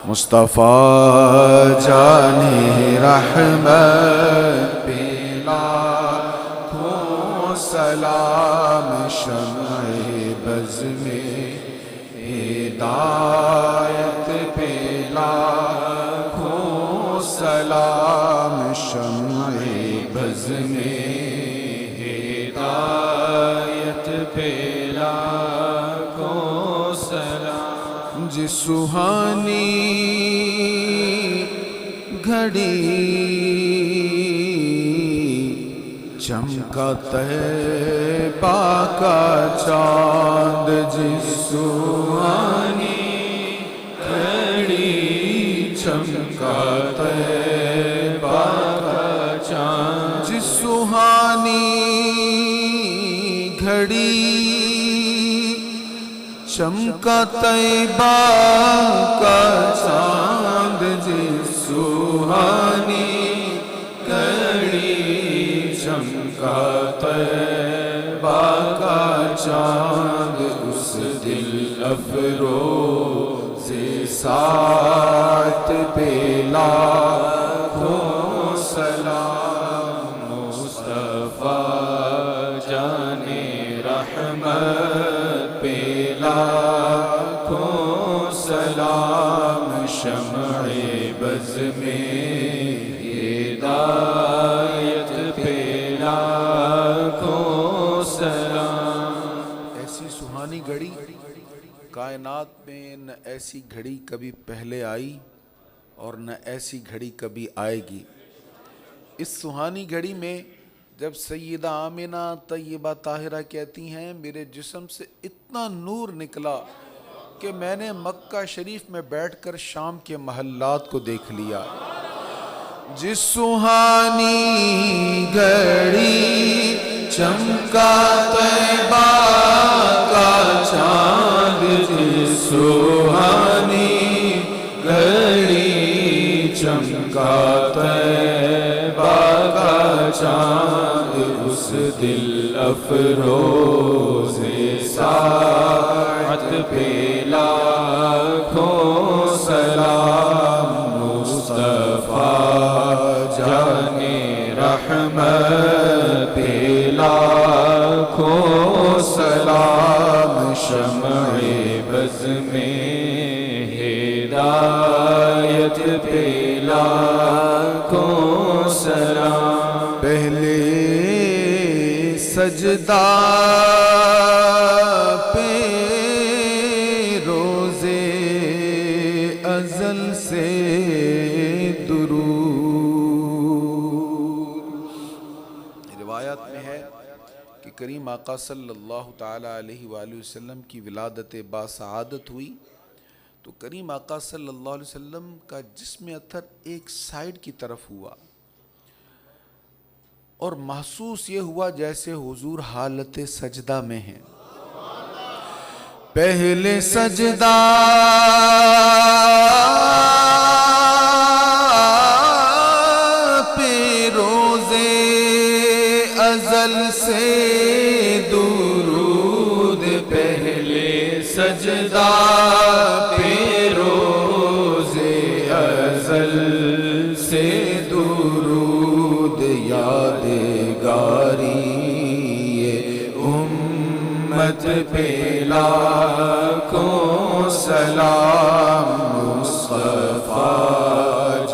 مصطفیٰ جانے رحمت پہ لاکھوں سلام، شمع بز میں ہدایت پہ لاکھوں سلام، شمع بز میں ہدایت پہ لاکھوں سلام۔ جس سہانی گھڑی چمکا طیبہ کا چاند، جس سہانی گھڑی چمکا طیبہ کا چاند، جس سہانی گھڑی چمکا طیبہ کا چاند، جس سہانی گھڑی چمکا طیبہ کا چاند، اس دل افروز ساعت پہ لاکھوں سلام، مصطفیٰ جانے رحمت پہ لاکھوں سلام، شمع بز میں ہدایت پہ لاکھوں سلام۔ ایسی سہانی گھڑی کائنات میں نہ ایسی گھڑی کبھی پہلے آئی اور نہ ایسی گھڑی کبھی آئے گی۔ اس سہانی گھڑی میں جب سیدہ آمنہ طیبہ طاہرہ کہتی ہیں میرے جسم سے اتنا نور نکلا کہ میں نے مکہ شریف میں بیٹھ کر شام کے محلات کو دیکھ لیا۔ جس سہانی گھڑی چمکا طیبہ کا چاند، جس سہانی گھڑی چمکا طیبہ کا چاند، اس دل افروز ساعت پہ لاکھوں سلام، مصطفیٰ جانے رحمت پہ لاکھوں سلام، شمع بز میں ہدایت پہ لاکھوں سلام۔ پہلے سجدہ پہ روزے ازل سے درود۔ روایات میں ہے کہ کریم آقا صلی اللہ تعالی علیہ وآلہ وسلم کی ولادت باسعادت ہوئی تو کریم آقا صلی اللہ علیہ وسلم کا جسم اطہر ایک سائیڈ کی طرف ہوا اور محسوس یہ ہوا جیسے حضور حالت سجدہ میں ہیں۔ پہلے سجدہ پہ روزے ازل سے درود، پہلے سجدہ پہ روزے ازل سے درود، یادگاری امت پہ لاکھوں سلام، مصطفیٰ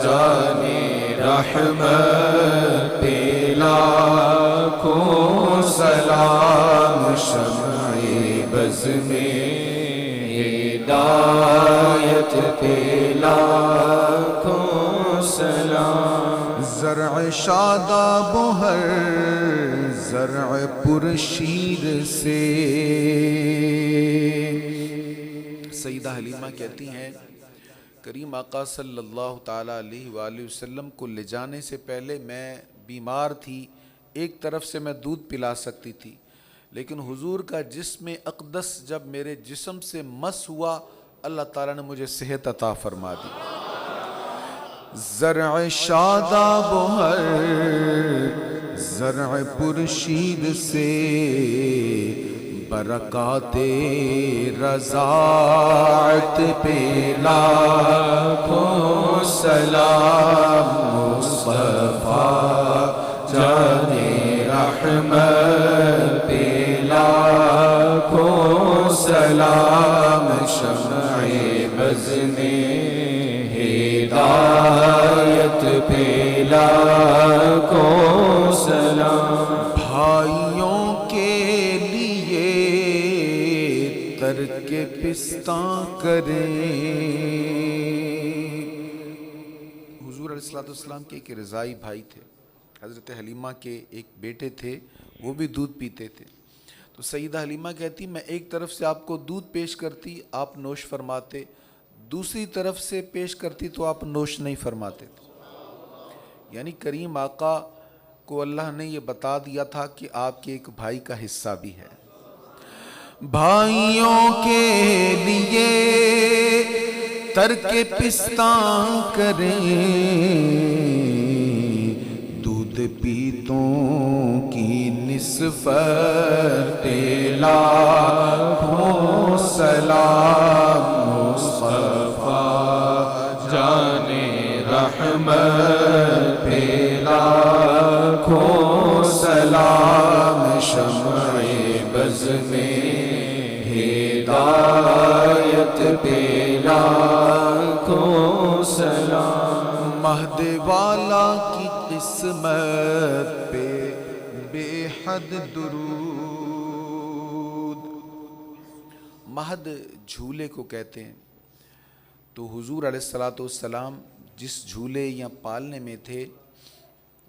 جانے رحمت پہ لاکھوں سلام، شمع بز میں ہدایت پہ لاکھوں سلام۔ زرع شاداب و ہر زرع پرشیر سے، سیدہ حلیمہ کہتی ہیں کریم آقا صلی اللہ تعالیٰ علیہ وآلہ وسلم کو لے جانے سے پہلے میں بیمار تھی، ایک طرف سے میں دودھ پلا سکتی تھی لیکن حضور کا جسم اقدس جب میرے جسم سے مس ہوا اللہ تعالیٰ نے مجھے صحت عطا فرما دی۔ زرع شاداب و ہر زرع پرشید سے برکات رضاعت پہ لاکھوں سلام مصطفیٰ جان رحمت پہ لاکھوں سلام شمع بز میں ہدایت پہ لاکھوں سلام بھائیوں کے لیے ترک پستہ کریں۔ حضور علیہ السلام کے ایک رضائی بھائی تھے، حضرت حلیمہ کے ایک بیٹے تھے، وہ بھی دودھ پیتے تھے۔ تو سیدہ حلیمہ کہتی میں ایک طرف سے آپ کو دودھ پیش کرتی، آپ نوش فرماتے، دوسری طرف سے پیش کرتی تو آپ نوش نہیں فرماتے تھے۔ یعنی کریم آقا کو اللہ نے یہ بتا دیا تھا کہ آپ کے ایک بھائی کا حصہ بھی ہے۔ بھائیوں کے لیے ترک پستہ کریں، دودھ پیتوں کی نسبت لاکھوں سلام مصطفیٰ جان رحمت پہ لاکھوں سلام شمع بز میں ہدایت پہ لاکھوں سلام مہد والا کی قسمت پہ بے حد درود۔ مہد جھولے کو کہتے ہیں۔ تو حضور علیہ السلام جس جھولے یا پالنے میں تھے،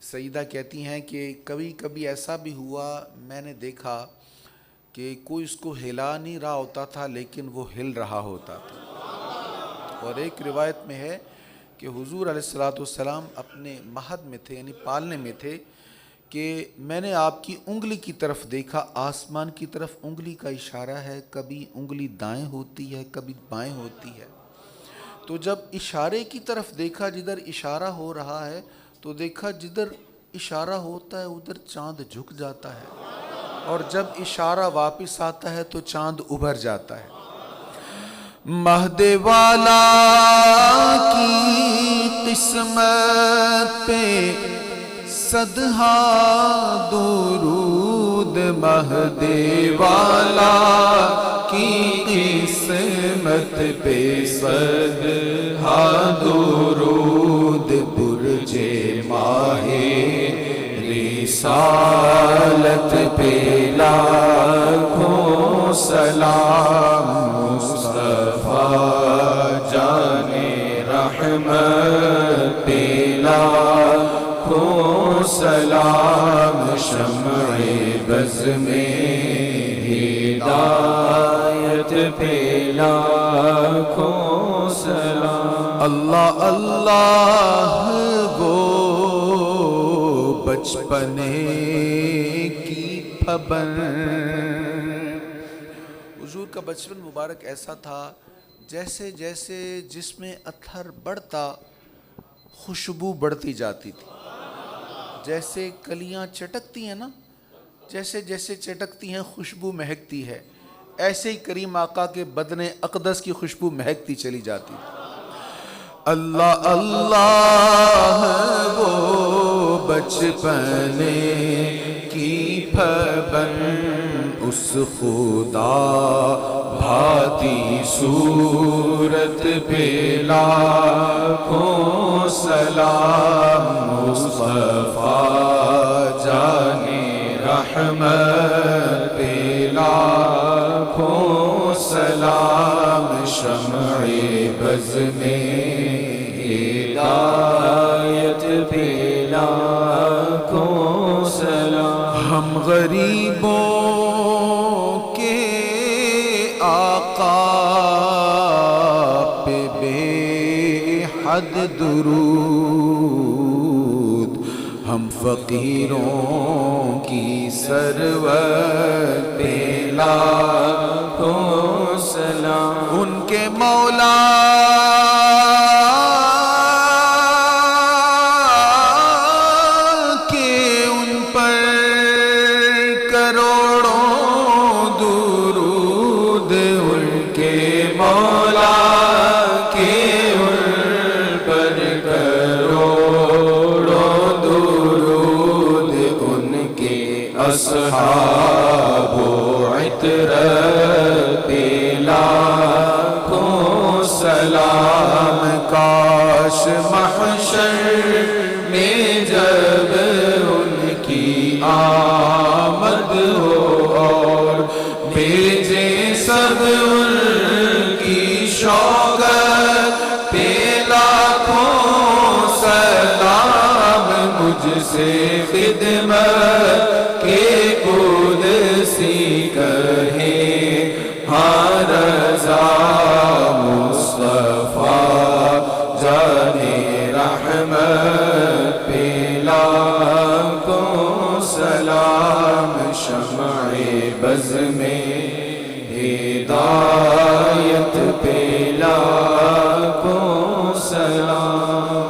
سیدہ کہتی ہیں کہ کبھی کبھی ایسا بھی ہوا میں نے دیکھا کہ کوئی اس کو ہلا نہیں رہا ہوتا تھا لیکن وہ ہل رہا ہوتا تھا۔ اور ایک روایت میں ہے کہ حضور علیہ السلام اپنے مہد میں تھے، یعنی پالنے میں تھے، کہ میں نے آپ کی انگلی کی طرف دیکھا، آسمان کی طرف انگلی کا اشارہ ہے، کبھی انگلی دائیں ہوتی ہے کبھی بائیں ہوتی ہے۔ تو جب اشارے کی طرف دیکھا جدھر اشارہ ہو رہا ہے تو دیکھا جدھر اشارہ ہوتا ہے ادھر چاند جھک جاتا ہے، اور جب اشارہ واپس آتا ہے تو چاند ابھر جاتا ہے۔ مہد والا کی قسمت پہ صدہا درود، مہد والا کی قسمت پہ صدہا درود، برج ماہ رسالت پہ لاکھوں سلام مصطفیٰ جان رحمت پہ لاکھوں سلام شمع بز میں ہدایت پہ لاکھوں سلام۔ اللہ اللہ وہ بچپنے کی پھبن۔ حضور کا بچپن مبارک ایسا تھا جیسے جیسے جس میں اطہر بڑھتا خوشبو بڑھتی جاتی تھی۔ جیسے کلیاں چٹکتی ہیں نا، جیسے جیسے چٹکتی ہیں خوشبو مہکتی ہے، ایسے ہی کریم آقا کے بدن اقدس کی خوشبو مہکتی چلی جاتی تھی۔ اللہ اللہ وہ بچپنے کی پھبن، اس خدا بھاتی صورت پہ لاکھوں سلام مصطفیٰ جان رحمت پہ لاکھوں سلام شمع بز میں ہدایت پہ لاکھوں سلام۔ ہم غریبوں کے آقا پہ بے حد درود، ہم فقیروں کی سرور پہ لاکھوں سلام۔ ان کے مولا کے ان پر کروڑوں درود، ان کے مولا کے ان پر اصحاب و عطرت پہ لاکھوں سلام. کاش محشر میں جب ان کی آمد ہو اور بھیجے سب ان کی شوقت پہ لاکھوں سلام. مجھ سے خدمت کے قدسی کہیں ہاں رضا مصطفیٰ جانے رحمت پہ لاکھوں سلام. شمع بز میں ہدایت پہ لاکھوں سلام.